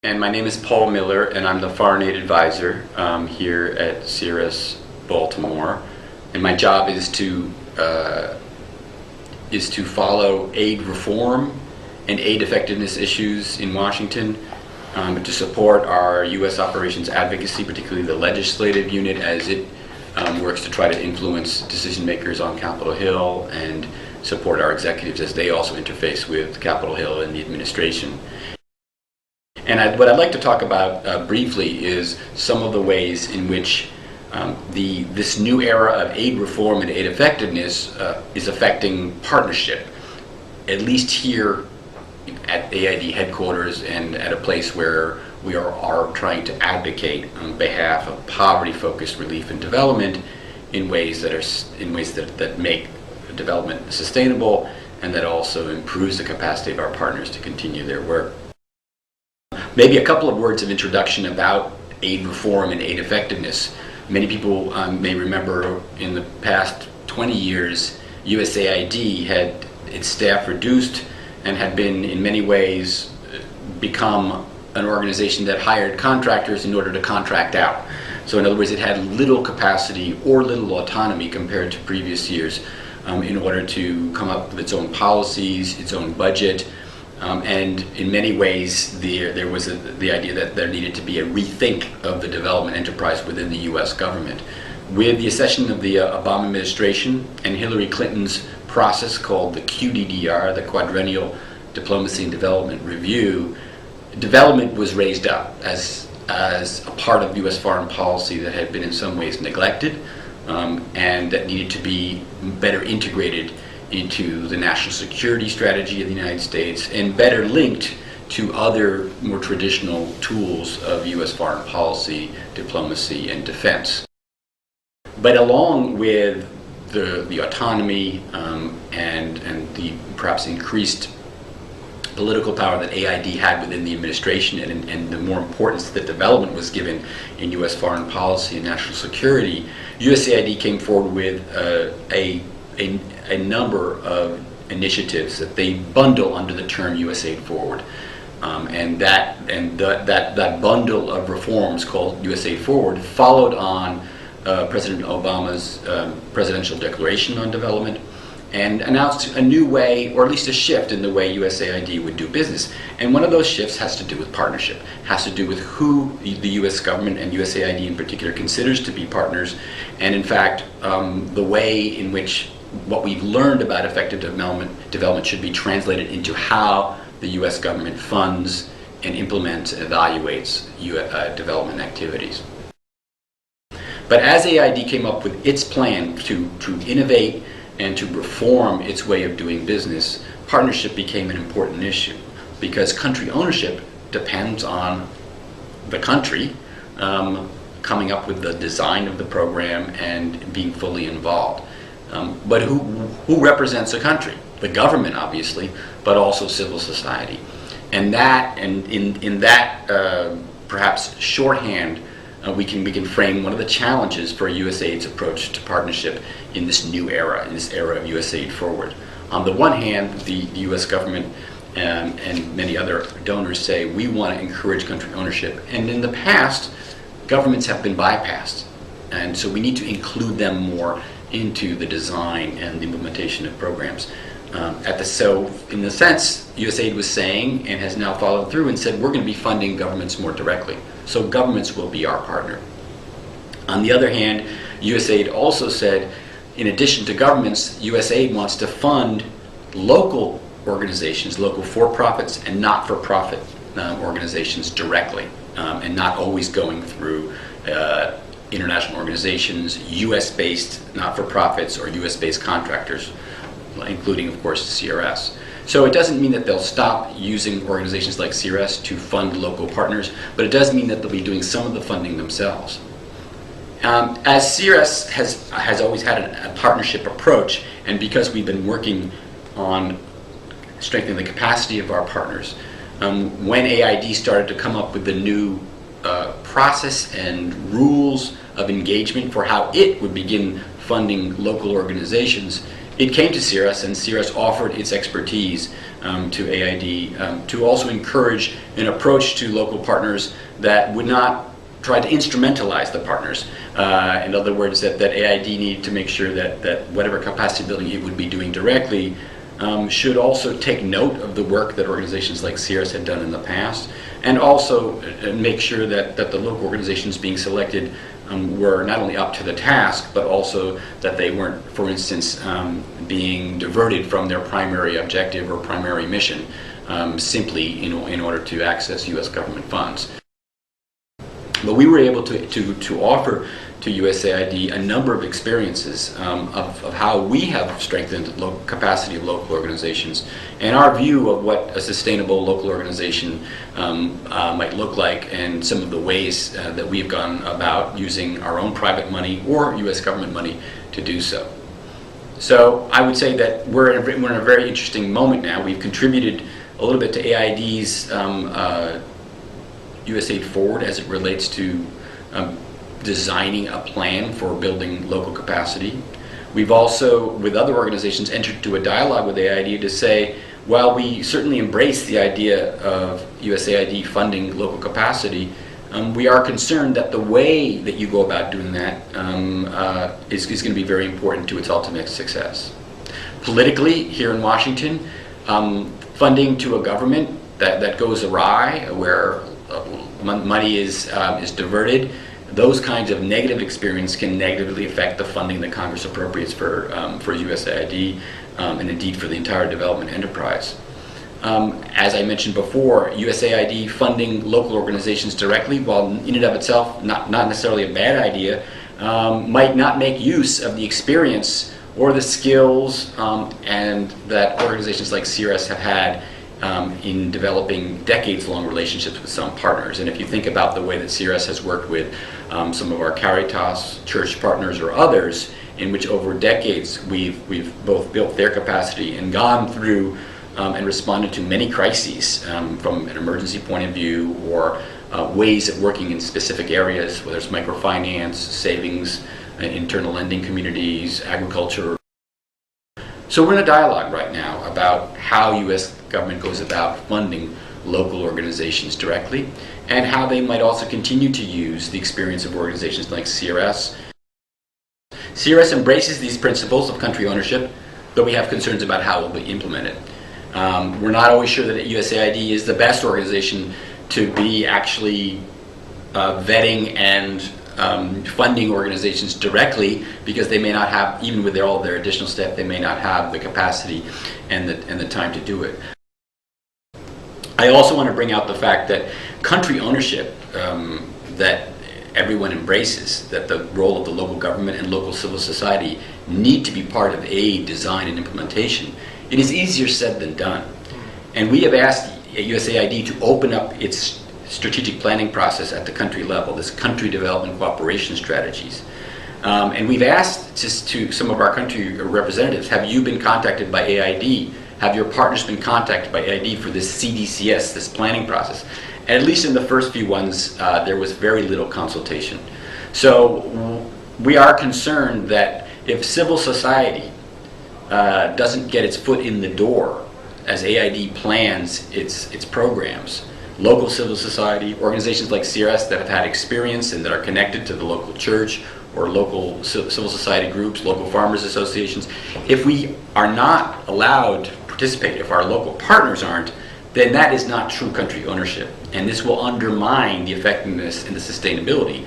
And my name is Paul Miller, and I'm the Foreign Aid Advisor here at CRS Baltimore. And my job is to follow aid reform and aid effectiveness issues in Washington, to support our U.S. operations advocacy, particularly the legislative unit, as it works to try to influence decision makers on Capitol Hill, and support our executives as they also interface with Capitol Hill and the administration. And what I'd like to talk about briefly is some of the ways in which this new era of aid reform and aid effectiveness is affecting partnership, at least here at AID headquarters and at a place where we are trying to advocate on behalf of poverty-focused relief and development in ways that make development sustainable, and that also improves the capacity of our partners to continue their work. Maybe a couple of words of introduction about aid reform and aid effectiveness. Many people may remember in the past 20 years, USAID had its staff reduced and had been in many ways become an organization that hired contractors in order to contract out. So in other words, it had little capacity or little autonomy compared to previous years in order to come up with its own policies, its own budget. And in many ways, there was the idea that there needed to be a rethink of the development enterprise within the U.S. government. With the accession of the Obama administration and Hillary Clinton's process called the QDDR, the Quadrennial Diplomacy and Development Review, development was raised up as a part of U.S. foreign policy that had been in some ways neglected, and that needed to be better integrated into the national security strategy of the United States and better linked to other more traditional tools of U.S. foreign policy, diplomacy, and defense. But along with the autonomy and the perhaps increased political power that AID had within the administration, and the more importance that development was given in U.S. foreign policy and national security, USAID came forward with a number of initiatives that they bundle under the term USAID Forward. And that bundle of reforms called USAID Forward followed on President Obama's presidential declaration on development, and announced a new way, or at least a shift in the way USAID would do business. And one of those shifts has to do with partnership, has to do with who the U.S. government and USAID in particular considers to be partners, and in fact, the way in which what we've learned about effective development should be translated into how the U.S. government funds and implements and evaluates development activities. But as AID came up with its plan to innovate and to reform its way of doing business, partnership became an important issue, because country ownership depends on the country coming up with the design of the program and being fully involved. But who represents a country? The government, obviously, but also civil society. And in that perhaps shorthand, we can frame one of the challenges for USAID's approach to partnership in this new era, in this era of USAID Forward. On the one hand, the U.S. government and many other donors say we want to encourage country ownership, and in the past, governments have been bypassed, and so we need to include them more into the design and the implementation of programs. So in the sense, USAID was saying, and has now followed through and said, we're going to be funding governments more directly. So governments will be our partner. On the other hand, USAID also said, in addition to governments, USAID wants to fund local organizations, local for-profits and not-for-profit organizations directly, and not always going through international organizations, U.S.-based not-for-profits or U.S.-based contractors, including, of course, CRS. So it doesn't mean that they'll stop using organizations like CRS to fund local partners, but it does mean that they'll be doing some of the funding themselves. As CRS has always had a partnership approach, and because we've been working on strengthening the capacity of our partners, when AID started to come up with the new process and rules of engagement for how it would begin funding local organizations, it came to CRS, and CRS offered its expertise to AID to also encourage an approach to local partners that would not try to instrumentalize the partners. In other words, that AID needed to make sure that whatever capacity building it would be doing directly should also take note of the work that organizations like CRS had done in the past, and also make sure that the local organizations being selected were not only up to the task, but also that they weren't, for instance, being diverted from their primary objective or primary mission simply in order to access U.S. government funds. But we were able to offer to USAID a number of experiences of how we have strengthened the capacity of local organizations, and our view of what a sustainable local organization might look like, and some of the ways that we've gone about using our own private money or U.S. government money to do so. So I would say that we're in a very interesting moment now. We've contributed a little bit to AID's USAID Forward as it relates to designing a plan for building local capacity. We've also, with other organizations, entered into a dialogue with AID to say, while we certainly embrace the idea of USAID funding local capacity, we are concerned that the way that you go about doing that is going to be very important to its ultimate success. Politically, here in Washington, funding to a government that goes awry, where money is diverted, those kinds of negative experience can negatively affect the funding that Congress appropriates for USAID and indeed for the entire development enterprise. As I mentioned before, USAID funding local organizations directly, while in and of itself not necessarily a bad idea, might not make use of the experience or the skills and that organizations like CRS have had in developing decades-long relationships with some partners. And if you think about the way that CRS has worked with some of our Caritas church partners or others, in which over decades we've both built their capacity and gone through and responded to many crises from an emergency point of view, or ways of working in specific areas, whether it's microfinance, savings, internal lending communities, agriculture. So we're in a dialogue right now about how U.S. government goes about funding local organizations directly, and how they might also continue to use the experience of organizations like CRS. CRS embraces these principles of country ownership, but we have concerns about how it will be implemented. We're not always sure that USAID is the best organization to be actually vetting and funding organizations directly, because they may not have, even with all their additional staff, they may not have the capacity and the time to do it. I also want to bring out the fact that country ownership that everyone embraces, that the role of the local government and local civil society need to be part of aid, design, and implementation. It is easier said than done. And we have asked USAID to open up its strategic planning process at the country level, this country development cooperation strategies. And we've asked to some of our country representatives, have you been contacted by AID? Have your partners been contacted by AID for this CDCS, this planning process? And at least in the first few ones, there was very little consultation. So we are concerned that if civil society doesn't get its foot in the door as AID plans its programs, local civil society, organizations like CRS that have had experience and that are connected to the local church or local civil society groups, local farmers associations, if we are not allowed to participate, if our local partners aren't, then that is not true country ownership. And this will undermine the effectiveness and the sustainability.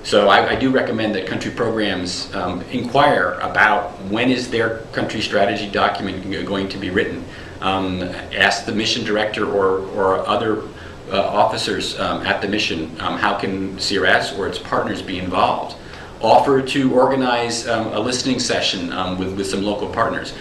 So I do recommend that country programs inquire about when is their country strategy document going to be written. Ask the mission director or other officers at the mission, how can CRS or its partners be involved? Offer to organize a listening session with some local partners.